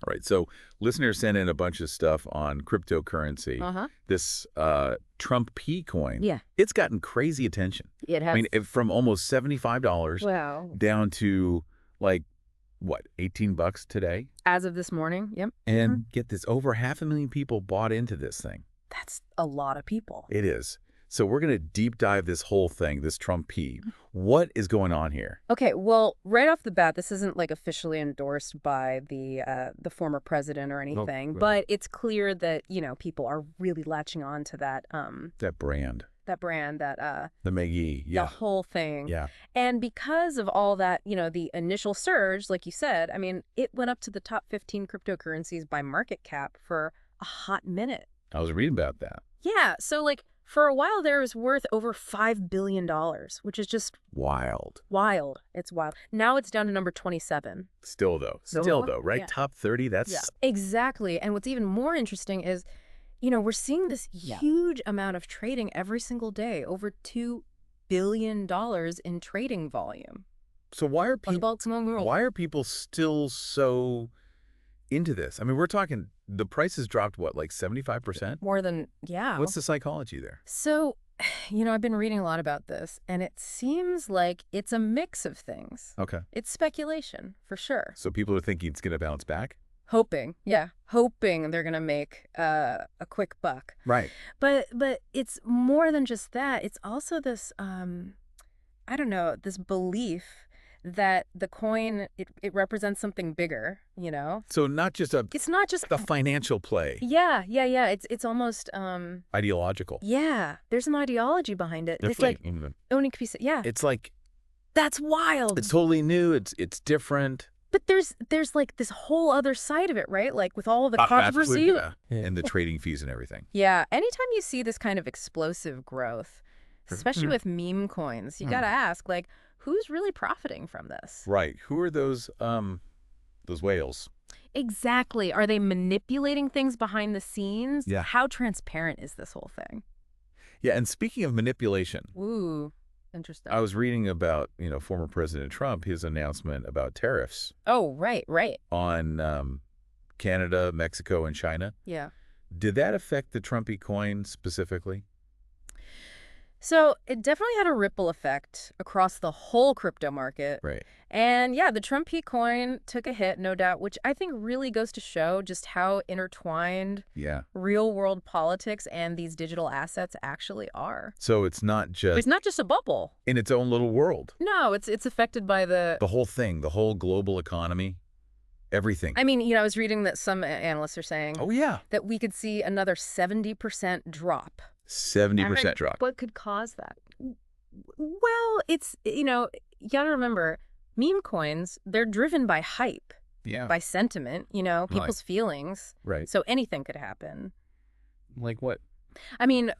All right. So listeners sent in a bunch of stuff on cryptocurrency. This Trump P coin, Yeah, it's gotten crazy attention. it I has. mean, from almost $75 Wow. down to like, what, $18 today? As of this morning, yep. And get this, over 500,000 people bought into this thing. That's a lot of people. It is. So we're going to deep dive this whole thing, this Trump P. What is going on here? Okay, well, right off the bat, this isn't like officially endorsed by the former president or anything, right. but it's clear that, people are really latching on to that That brand. that brand, that The McGee. Yeah. the whole thing. Yeah. And because of all that, the initial surge, like you said, I mean, it went up to the top 15 cryptocurrencies by market cap for a hot minute. I was reading about that. Yeah, so like for a while there, it was worth over $5 billion, which is just Wild. wild. It's wild. Now it's down to number 27. Still, though, right? Yeah. Top 30, that's... Yeah. Exactly. And what's even more interesting is, we're seeing this huge amount of trading every single day, over $2 billion in trading volume. So why are people still so into this? I mean, we're talking, the price has dropped, what, like 75%? More than, yeah. What's the psychology there? So, I've been reading a lot about this, and it seems like it's a mix of things. Okay. It's speculation, for sure. So people are thinking it's going to bounce back? Hoping they're going to make a quick buck. Right. But it's more than just that. It's also this, I don't know, this belief that the coin, it represents something bigger, So it's not just a financial play. Yeah. It's almost Ideological. Yeah, there's an ideology behind it. It's like owning a piece of, It's like, that's wild. it's totally new. It's different. But there's like this whole other side of it, right? Like with all of the controversy. Absolutely, yeah. And the trading fees and everything. Yeah. Anytime you see this kind of explosive growth, especially with meme coins, you got to ask, like, who's really profiting from this? Right. Who are those whales? Exactly. Are they manipulating things behind the scenes? Yeah. How transparent is this whole thing? Yeah. And speaking of manipulation. Ooh, interesting. I was reading about, former President Trump, his announcement about tariffs. Oh, right. On Canada, Mexico, and China. Yeah. Did that affect the Trumpy coin specifically? So it definitely had a ripple effect across the whole crypto market. Right. And yeah, the Trump P coin took a hit, no doubt, which I think really goes to show just how intertwined real world politics and these digital assets actually are. So it's not just a bubble in its own little world. No, it's affected by the whole thing, the whole global economy, everything. I mean, I was reading that some analysts are saying that we could see another 70% drop. 70% drop. What could cause that? Well, it's, you got to remember, meme coins, they're driven by hype, by sentiment, people's feelings. Right. So anything could happen. Like what? I mean,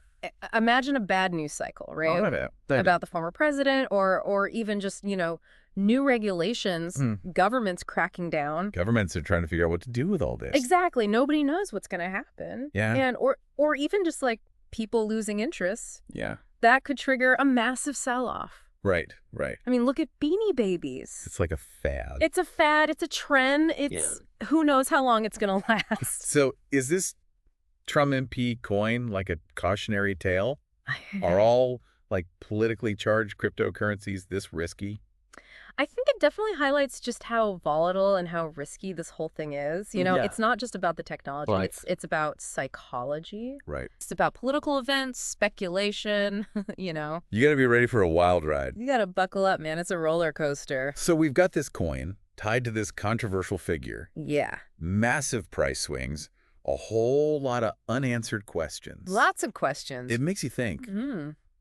imagine a bad news cycle, right? About the former president or even just, new regulations, governments cracking down. Governments are trying to figure out what to do with all this. Exactly. Nobody knows what's going to happen. Yeah. And or even just like people losing interest. Yeah. That could trigger a massive sell-off. Right. I mean, look at Beanie Babies. It's like a fad. It's a fad. It's a trend. Who knows how long it's going to last. So is this Trump MP coin like a cautionary tale? Are all like politically charged cryptocurrencies this risky? I think it definitely highlights just how volatile and how risky this whole thing is. It's not just about the technology. Right. It's about psychology. Right. It's about political events, speculation, You got to be ready for a wild ride. You got to buckle up, man. It's a roller coaster. So we've got this coin tied to this controversial figure. Yeah. Massive price swings. A whole lot of unanswered questions. Lots of questions. It makes you think,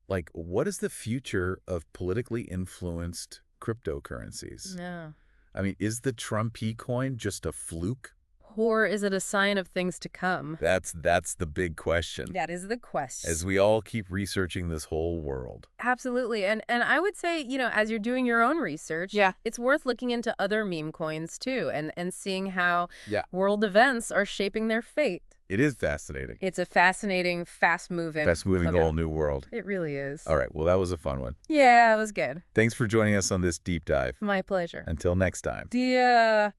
like, what is the future of politically influenced cryptocurrencies? Yeah. I mean, is the Trump P coin just a fluke? Or is it a sign of things to come? That's the big question. That is the question. As we all keep researching this whole world. Absolutely. And I would say, as you're doing your own research, it's worth looking into other meme coins too and seeing how world events are shaping their fate. It is fascinating. It's a fascinating, fast-moving whole new world. It really is. All right. Well, that was a fun one. Yeah, it was good. Thanks for joining us on this deep dive. My pleasure. Until next time. Yeah.